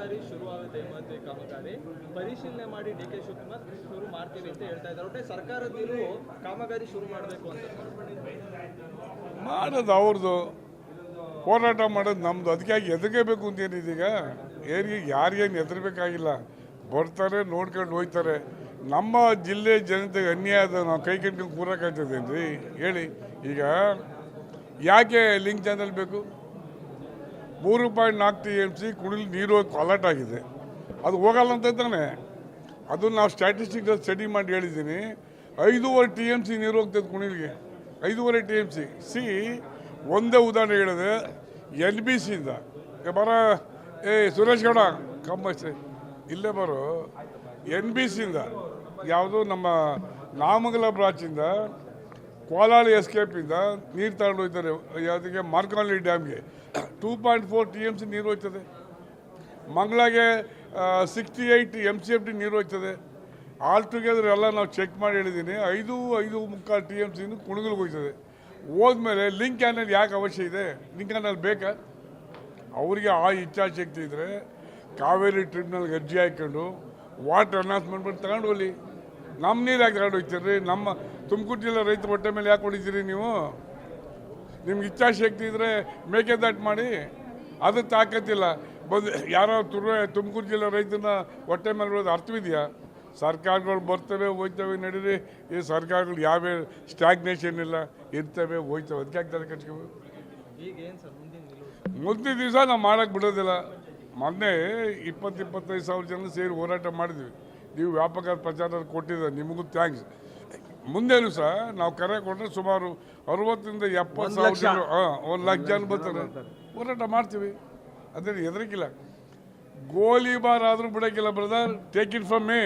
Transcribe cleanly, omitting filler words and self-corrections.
ಕಾಮಗಾರಿ ಶುರುವಾಗುತ್ತೆ ಹೇಮಾವತಿ ಕಾಮಗಾರಿ ಪರಿಶೀಲನೆ ಮಾಡಿ ಡಿ ಕೆ ಶಿವಕುಮಾರ್ ಶುರು ಮಾಡ್ತೀವಿ ಅಂತ ಹೇಳ್ತಾ ಇದ್ದಾರೆ. ಒಟ್ಟೆ ಸರ್ಕಾರದ ನಿಲುವು ಕಾಮಗಾರಿ ಶುರು ಮಾಡಬೇಕು ಅಂತ ಮಾಡೋದು ಅವ್ರದ್ದು, ಹೋರಾಟ ಮಾಡೋದು ನಮ್ಮದು. ಅದಕ್ಕಾಗಿ ಎದುರಬೇಕು ಅಂತೇನಿದೀಗ ಯಾರಿಗೇನು ಎದುರಬೇಕಾಗಿಲ್ಲ. ಬರ್ತಾರೆ, ನೋಡ್ಕೊಂಡು ಹೋಗ್ತಾರೆ. ನಮ್ಮ ಜಿಲ್ಲೆ ಜನತೆಗೆ ಅನ್ಯಾಯ ಆದ ನಾವು ಕೈ ಕಟ್ಕೊಂಡು ಕೂರಕ್ಕಾಗ್ತದೇನ್ರಿ ಹೇಳಿ. ಈಗ ಯಾಕೆ ಲಿಂಕ್ ಚಾನಲ್ ಬೇಕು? 3.4 TMC ಕುಡಿಲಿ ನೀರು ಅಲರ್ಟ್ ಆಗಿದೆ, ಅದು ಹೋಗಲ್ಲ ಅಂತ ತಾನೆ. ಅದು ನಾವು ಸ್ಟ್ಯಾಟಿಸ್ಟಿಕ್ಸ್ ಸ್ಟಡಿ ಮಾಡಿ ಹೇಳಿದ್ದೀನಿ. 5.5 TMC ನೀರು ಹೋಗ್ತದೆ ಕುಣಿಲಿಗೆ, 5.5 TMC. ಒಂದೇ ಉದಾಹರಣೆ ಹೇಳಿದೆ, NBCಯಿಂದ ಬರ ಸುರೇಶ್ ಗೌಡ ಕಂಬಸ್ತೆ ಇಲ್ಲೇ ಬರೋ NBCಯಿಂದ ಯಾವುದು ನಮ್ಮ ನಾಮಗಲ ಬ್ರಾಂಚಿಂದ ಕೋಲಾಳಿ ಎಸ್ಕೇಪಿಂದ ನೀರು ತಗೊಂಡು ಹೋಗ್ತಾರೆ. ಯಾವುದಕ್ಕೆ? ಮಾರ್ಕಾನಹಳ್ಳಿ ಡ್ಯಾಮ್ಗೆ 2.4 TMC ನೀರು ಹೋಗ್ತದೆ. ಮಂಗಳಾಗೆ 68 MCFD ನೀರು ಹೋಗ್ತದೆ. ಆಲ್ ಟುಗೆದರ್ ಎಲ್ಲ ನಾವು ಚೆಕ್ ಮಾಡಿ ಹೇಳಿದ್ದೀನಿ. 5.5 TMC ಕುಣಗಲ್ಗೆ ಹೋಗ್ತದೆ. ಹೋದ್ಮೇಲೆ ಲಿಂಕ್ ಕ್ಯಾನಲ್ ಯಾಕೆ ಅವಶ್ಯ ಇದೆ? ಲಿಂಕ್ ಕ್ಯಾನಲ್ ಬೇಕಾ? ಅವರಿಗೆ ಆ ಇಚ್ಛಾಶಕ್ತಿ ಇದ್ದರೆ ಕಾವೇರಿ ಟ್ರಿಬ್ಯುನಲ್ಗೆ ಅರ್ಜಿ ಹಾಕ್ಕೊಂಡು ವಾಟರ್ ಅನೌನ್ಸ್ಮೆಂಟ್ ಮಾಡಿ ತಗೊಂಡು ಹೋಗಲಿ. ನಮ್ಮ ನೀರು ಯಾಕೆ ತಗೊಂಡು ಹೋಗ್ತೀರಿ? ನಮ್ಮ ತುಮಕೂರು ಜಿಲ್ಲೆ ರೈತರ ಹೊಟ್ಟೆ ಮೇಲೆ ಯಾಕೆ ಹೊಡಿತೀರಿ ನೀವು? ನಿಮ್ಗೆ ಇಚ್ಛಾಶಕ್ತಿ ಇದ್ದರೆ ಮೇಕೆದಾಟು ಮಾಡಿ. ಅದು ತಾಕತ್ತಿಲ್ಲ. ಬಂದು ಯಾರೋ ತುಮಕೂರು ಜಿಲ್ಲೆ ರೈತನ ಹೊಟ್ಟೆ ಮೇಲೆ ಬಿಡೋದು ಅರ್ಥವಿದೆಯಾ? ಸರ್ಕಾರಗಳು ಬರ್ತವೆ ಹೋಗ್ತವೆ, ನಡೀರಿ. ಈ ಸರ್ಕಾರಗಳು ಯಾವೇ ಸ್ಟ್ಯಾಗ್ನೇಷನ್ ಇಲ್ಲ, ಇರ್ತವೆ ಹೋಗ್ತವೆ. ಅದಕ್ಕೆ ಆಗ್ತದೆ ಕಟ್ಕೋಬೇಕು. ಮುಂದಿನ ದಿವಸ ನಾವು ಮಾಡೋಕ್ಕೆ ಬಿಡೋದಿಲ್ಲ. ಮೊನ್ನೆ 20-25 ಸಾವಿರ ಜನ ಸೇರಿ ಹೋರಾಟ ಮಾಡಿದ್ವಿ. ನೀವು ವ್ಯಾಪಕ ಪ್ರಚಾರ ಕೊಟ್ಟಿದ್ದಾರೆ, ನಿಮಗೂ ಥ್ಯಾಂಕ್ಸ್. ಮುಂದೇನು ಸಹ ನಾವು ಕರೆ ಕೊಟ್ಟರೆ ಸುಮಾರು 60ರಿಂದ 70 ಸಾವಿರ ಜನ, 1 ಲಕ್ಷ ಜನ ಬರ್ತಾರೆ. ಹೋರಾಟ ಮಾಡ್ತೀವಿ, ಅದೇ ಹೆದರಿಕಿಲ್ಲ. ಗೋಲಿಬಾರ್ ಆದರೂ ಬಿಡೋಕ್ಕಿಲ್ಲ brother. Take it from me.